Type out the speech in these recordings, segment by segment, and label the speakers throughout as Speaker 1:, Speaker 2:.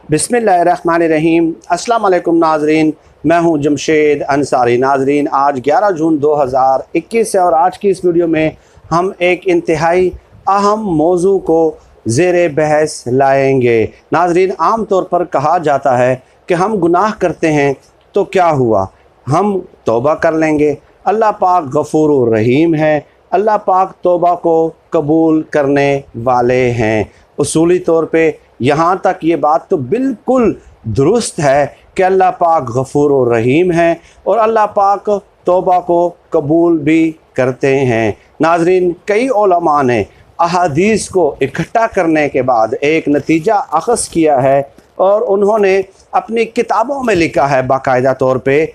Speaker 1: बिस्मिल्लाहिर्रहमानिर्रहीम। अस्सलाम वालेकुम नाजरीन, मैं हूं जमशेद अंसारी। नाजरीन, आज 11 जून 2021 है और आज की इस वीडियो में हम एक इंतहाई अहम मौजू को ज़ेरे बहस लाएंगे। नाजरीन, आम तौर पर कहा जाता है कि हम गुनाह करते हैं तो क्या हुआ, हम तौबा कर लेंगे। अल्लाह पाक गफूर रहीम है, अल्लाह पाक तौबा को कबूल करने वाले हैं। उसूली तौर पे यहाँ तक ये बात तो बिल्कुल दुरुस्त है कि अल्लाह पाक गफूर रहीम है और अल्लाह पाक तौबा को कबूल भी करते हैं। नाजरीन, कई उलमा ने अहादीस को इकट्ठा करने के बाद एक नतीजा अख़ज़ किया है और उन्होंने अपनी किताबों में लिखा है बाकायदा तौर पे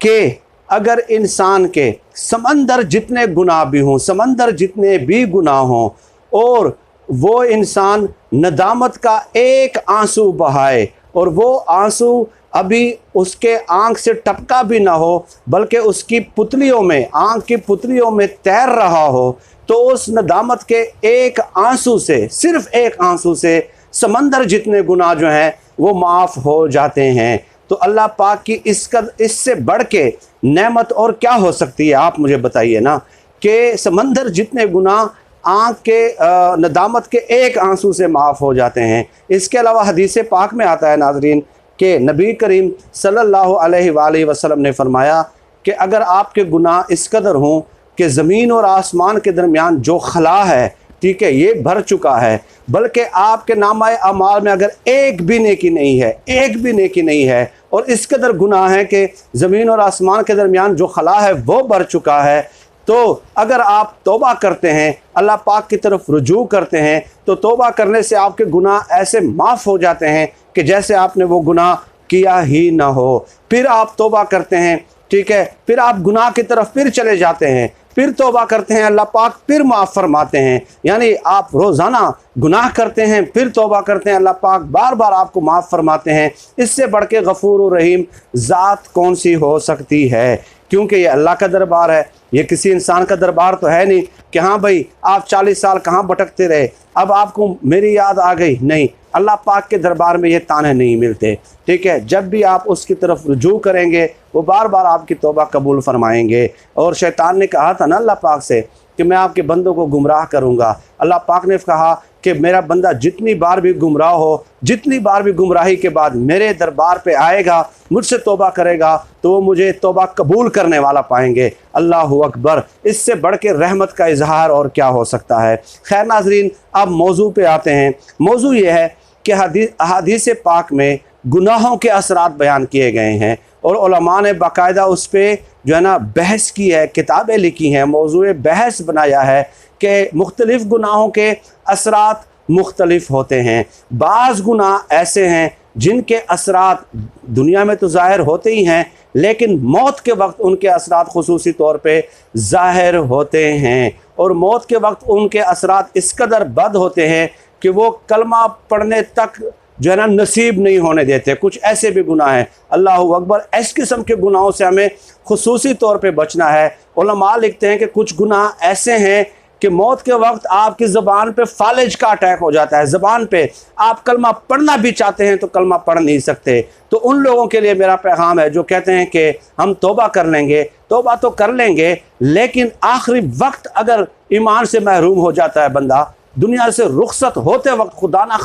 Speaker 1: कि अगर इंसान के समंदर जितने गुनाह भी हों, समंदर जितने भी गुनाह हों और वो इंसान नदामत का एक आंसू बहाए और वो आंसू अभी उसके आँख से टपका भी ना हो बल्कि उसकी पुतलियों में, आँख की पुतलियों में तैर रहा हो, तो उस नदामत के एक आंसू से, सिर्फ़ एक आंसू से समंदर जितने गुनाह जो हैं वो माफ़ हो जाते हैं। तो अल्लाह पाक की इससे बढ़ के नेमत और क्या हो सकती है, आप मुझे बताइए ना, कि समंदर जितने गुनाह आँख के नदामत के एक आंसू से माफ़ हो जाते हैं। इसके अलावा हदीस पाक में आता है नाजरीन कि नबी करीम सल्लल्लाहु अलैहि वसल्लम ने फरमाया कि अगर आपके गुनाह इस कदर हों कि ज़मीन और आसमान के दरमियान जो खला है, ठीक है, ये भर चुका है, बल्कि आपके नामाए अमाल में अगर एक भी नेकी नहीं है, एक भी नेकी नहीं है और इस कदर गुनाह है कि ज़मीन और आसमान के दरमियान जो खला है वो भर चुका है, तो अगर आप तौबा करते हैं, अल्लाह पाक की तरफ रुजू करते हैं, तो तौबा करने से आपके गुनाह ऐसे माफ़ हो जाते हैं कि जैसे आपने वो गुनाह किया ही ना हो। फिर आप तौबा करते हैं, ठीक है, फिर आप गुनाह की तरफ फिर चले जाते हैं, फिर तौबा करते हैं, अल्लाह पाक फिर माफ़ फरमाते हैं। यानी आप रोज़ाना गुनाह करते हैं, फिर तौबा करते हैं, अल्लाह पाक बार बार आपको माफ़ फरमाते हैं। इससे बढ़ के गफूर रहीम ज़ात कौन सी हो सकती है, क्योंकि ये अल्लाह का दरबार है, ये किसी इंसान का दरबार तो है नहीं कि हाँ भाई आप 40 साल कहाँ भटकते रहे, अब आपको मेरी याद आ गई। नहीं, अल्लाह पाक के दरबार में ये ताने नहीं मिलते, ठीक है। जब भी आप उसकी तरफ रुजू करेंगे वो बार बार आपकी तौबा कबूल फरमाएंगे। और शैतान ने कहा था ना अल्लाह पाक से कि मैं आपके बंदों को गुमराह करूँगा। अल्लाह पाक ने कहा कि मेरा बंदा जितनी बार भी गुमराह हो, जितनी बार भी गुमराही के बाद मेरे दरबार पे आएगा, मुझसे तौबा करेगा, तो वो मुझे तौबा कबूल करने वाला पाएंगे। अल्लाह अकबर, इससे बढ़ के रहमत का इजहार और क्या हो सकता है। खैर नाजरीन, अब मौजू पे आते हैं। मौजू ये है कि हदीस पाक में गुनाहों के असरात बयान किए गए हैं और उलमा ने बाकायदा उस पर जो है ना बहस की है, किताबें लिखी हैं, मौजूए बहस बनाया है कि मुख्तलिफ़ गुनाहों के असरात मुख्तलिफ़ होते हैं। बाज़ गुनाह ऐसे हैं जिनके असरात दुनिया में तो ज़ाहिर होते ही हैं, लेकिन मौत के वक्त उनके असरात खुसूसी तौर पे ज़ाहिर होते हैं और मौत के वक्त उनके असरात इस कदर बद होते हैं कि वो कलमा पढ़ने तक जो है ना नसीब नहीं होने देते। कुछ ऐसे भी गुनाह हैं, अल्लाह अकबर, इस किस्म के गुनाहों से हमें खुसूसी तौर पे बचना है। उलमा लिखते हैं कि कुछ गुनाह ऐसे हैं कि मौत के वक्त आपकी ज़बान पे फालिज का अटैक हो जाता है, ज़बान पे आप कलमा पढ़ना भी चाहते हैं तो कलमा पढ़ नहीं सकते। तो उन लोगों के लिए मेरा पैगाम है जो कहते हैं कि हम तौबा कर लेंगे, तौबा तो कर लेंगे, लेकिन आखिरी वक्त अगर ईमान से महरूम हो जाता है बंदा, दुनिया से रुखसत होते वक्त खुदा ना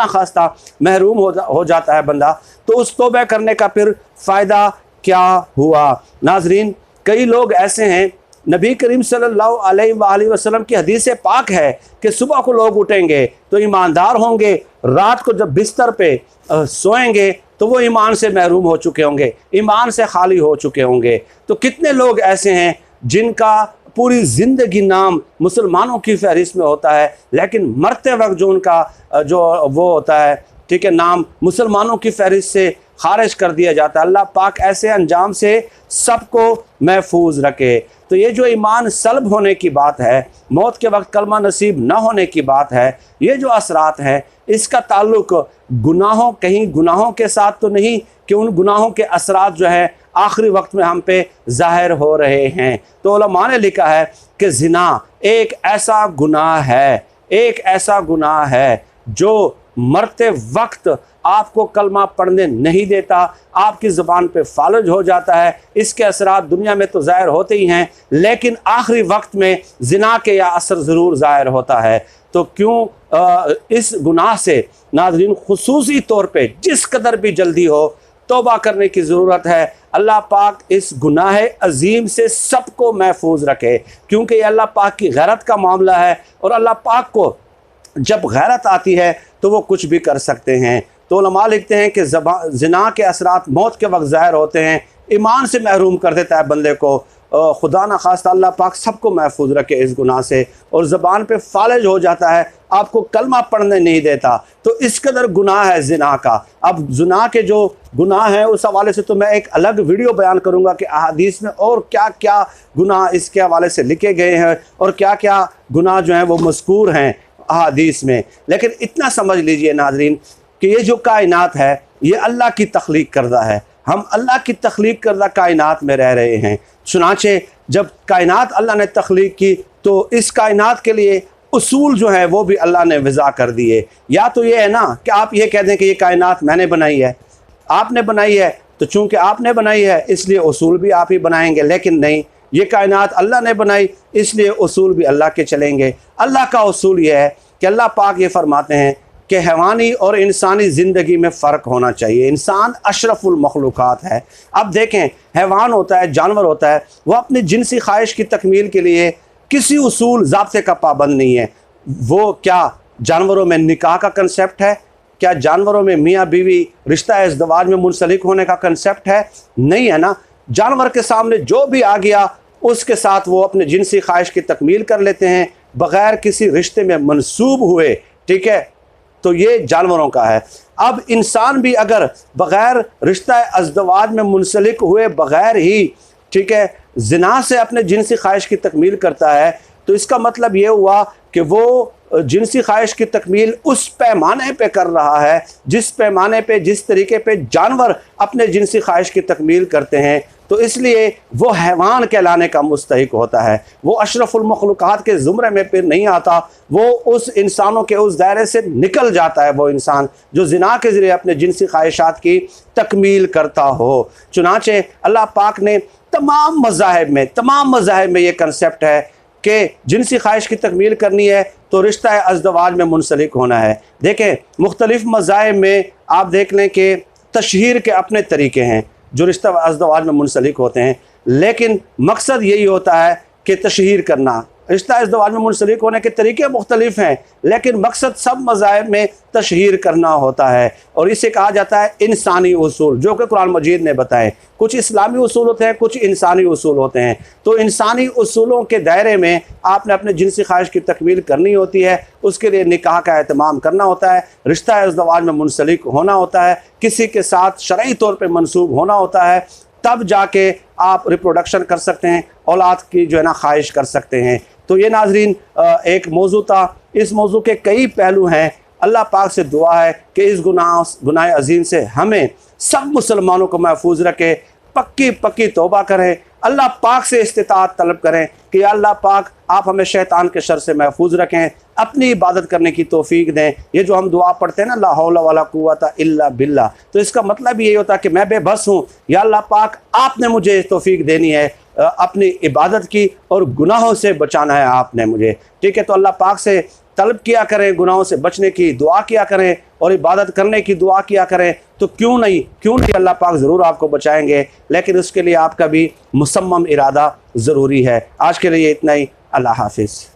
Speaker 1: खास्ता महरूम हो जाता है बंदा, तो उस तौबा करने का फिर फ़ायदा क्या हुआ। नाजरीन, कई लोग ऐसे हैं, नबी करीम सल्लल्लाहु अलैहि वसल्लम की हदीस पाक है कि सुबह को लोग उठेंगे तो ईमानदार होंगे, रात को जब बिस्तर पे सोएंगे तो वो ईमान से महरूम हो चुके होंगे, ईमान से खाली हो चुके होंगे। तो कितने लोग ऐसे हैं जिनका पूरी ज़िंदगी नाम मुसलमानों की फहरिस्त में होता है, लेकिन मरते वक्त जो उनका जो वो होता है, ठीक है, नाम मुसलमानों की फहरिस्त से खारिज कर दिया जाता है। अल्लाह पाक ऐसे अंजाम से सबको महफूज रखे। तो ये जो ईमान सल्ब होने की बात है, मौत के वक्त कलमा नसीब न होने की बात है, ये जो असरात हैं, इसका ताल्लुक़ कहीं गुनाहों के साथ तो नहीं कि उन गुनाहों के असरात जो है आखिरी वक्त में हम पे ज़ाहिर हो रहे हैं। तो उलमा ने लिखा है कि ज़िना एक ऐसा गुनाह है जो मरते वक्त आपको कलमा पढ़ने नहीं देता, आपकी ज़ुबान पे फालज हो जाता है। इसके असरात दुनिया में तो ज़ाहिर होते ही हैं, लेकिन आखिरी वक्त में ज़िना के या असर ज़रूर ज़ाहिर होता है। तो क्यों इस गुनाह से नाज़रीन खुसूसी तौर पे जिस कदर भी जल्दी हो तौबा करने की ज़रूरत है। अल्लाह पाक इस गुनाह अजीम से सबको महफूज रखे, क्योंकि ये अल्लाह पाक की गैरत का मामला है, और अल्लाह पाक को जब गैरत आती है तो वो कुछ भी कर सकते हैं। तो उलमा लिखते हैं कि ज़िना के असरात मौत के वक्त ज़ाहिर होते हैं, ईमान से महरूम कर देता है बंदे को। खुदा न खास्ता अल्लाह पाक सबको महफूज रखे इस गुनाह से, और ज़बान पे फालज हो जाता है, आपको कलमा पढ़ने नहीं देता। तो इस कदर गुनाह है ज़िना का। अब ज़िना के जो गुनाह हैं उस हवाले से तो मैं एक अलग वीडियो बयान करूँगा कि अहादीस में और क्या क्या गुनाह इसके हवाले से लिखे गए हैं और क्या क्या गुनाह जो हैं वो मज़कूर हैं अहादीस में। लेकिन इतना समझ लीजिए नाज़रीन कि ये जो कायनात है ये अल्लाह की तख्लीक करदा है, हम अल्लाह की तख्लीक करदा कायनात में रह रहे हैं। चुनाचे जब कायनात अल्लाह ने तख्लीक की तो इस कायनात के लिए उसूल जो है वो भी अल्लाह ने वज़ा कर दिए। या तो ये है ना कि आप ये कह दें कि ये कायनात मैंने बनाई है, आपने बनाई है, तो चूँकि आपने बनाई है इसलिए उसूल भी आप ही बनाएंगे। लेकिन नहीं, ये कायनात अल्लाह ने बनाई इसलिए उसूल भी अल्लाह के चलेंगे। अल्लाह का उसूल ये है कि अल्लाह पाक ये फरमाते हैं कि हैवानी और इंसानी ज़िंदगी में फ़र्क होना चाहिए। इंसान अशरफुल मखलूक़ात है। अब देखें, हैवान होता है, जानवर होता है, वो अपनी जिनसी ख्वाहिश की तकमील के लिए किसी उसूल ज़ाब्ते का पाबंद नहीं है। वो क्या जानवरों में निकाह का कंसेप्ट है? क्या जानवरों में मियाँ बीवी रिश्ता इज़्दवाज में मुंसलिक होने का कंसेप्ट है? नहीं है ना। जानवर के सामने जो भी आ गया उसके साथ वो अपने जिनसी ख्वाहिश की तकमील कर लेते हैं बग़ैर किसी रिश्ते में मंसूब हुए। ठीक है, तो ये जानवरों का है। अब इंसान भी अगर बग़ैर रिश्ता इज़्दवाज में मुंसलिक हुए बग़ैर ही, ठीक है, ज़िना से अपने जिनसी ख्वाहिश की तकमील करता है, तो इसका मतलब ये हुआ कि वो जिनसी ख्वाहिश की तकमील उस पैमाने पे कर रहा है जिस पैमाने पे, जिस तरीके पे जानवर अपने जिनसी ख्वाहिश की तकमील करते हैं। तो इसलिए वो हैवान कहलाने का मुस्तहिक होता है, वो अशरफुल मखलूक़ात के ज़ुमरे में फिर नहीं आता, वो उस इंसानों के उस दायरे से निकल जाता है वो इंसान जो ज़िना के ज़रिए अपने जिनसी ख्वाहिशात की तकमील करता हो। चुनाचे अल्लाह पाक ने तमाम मज़ाहिब में ये कंसेप्ट है कि जिनसी ख्वाहिश की तकमील करनी है तो रिश्ता इज़्दवाज में मुंसलिक होना है। देखें, मुख्तलिफ़ मज़ाहिब में आप देख लें कि तशहीर के अपने तरीके हैं जो रिश्ता इज़्दवाज में मुंसलिक होते हैं, लेकिन मकसद यही होता है कि तशहीर करना। रिश्ता इज़्दवाज में मुंसलिक होने के तरीके मुख्तलिफ़ हैं, लेकिन मकसद सब मज़ाहिब में तशहीर करना होता है, और इसे कहा जाता है इंसानी उसूल, जो कि कुरान मजीद ने बताए। कुछ इस्लामी उसूल होते हैं, कुछ इंसानी उसूल होते हैं। तो इंसानी उसूलों के दायरे में आपने अपने जिनसी ख्वाहिश की तकमील करनी होती है, उसके लिए निकाह का एहतमाम करना होता है, रिश्ता इज़्दवाज में मुंसलिक होना होता है, किसी के साथ शरई तौर पर मनसूब होना होता है, तब जाके आप रिप्रोडक्शन कर सकते हैं, औलाद की जो है ना ख्वाहिश कर सकते हैं। तो ये नाज़रीन एक मौजू था। इस मौजू के कई पहलू हैं। अल्लाह पाक से दुआ है कि इस गुनाह अजीम से हमें सब मुसलमानों को महफूज रखे, पक्की तौबा करें, अल्लाह पाक से इस्तिताअत तलब करें कि या अल्लाह पाक आप हमें शैतान के शर से महफूज रखें, अपनी इबादत करने की तौफीक दें। ये जो हम दुआ पढ़ते हैं ना, ला हौला वला कुव्वता इल्ला बिल्लाह, तो इसका मतलब यही होता है कि मैं बेबस हूँ, या अल्लाह पाक आपने मुझे तौफीक देनी है अपनी इबादत की, और गुनाहों से बचाना है आपने मुझे। ठीक है, तो अल्लाह पाक से तलब किया करें, गुनाहों से बचने की दुआ किया करें और इबादत करने की दुआ किया करें। तो क्यों नहीं अल्लाह पाक ज़रूर आपको बचाएंगे, लेकिन उसके लिए आपका भी मुसम्मम इरादा ज़रूरी है। आज के लिए इतना ही। अल्लाह हाफिज़।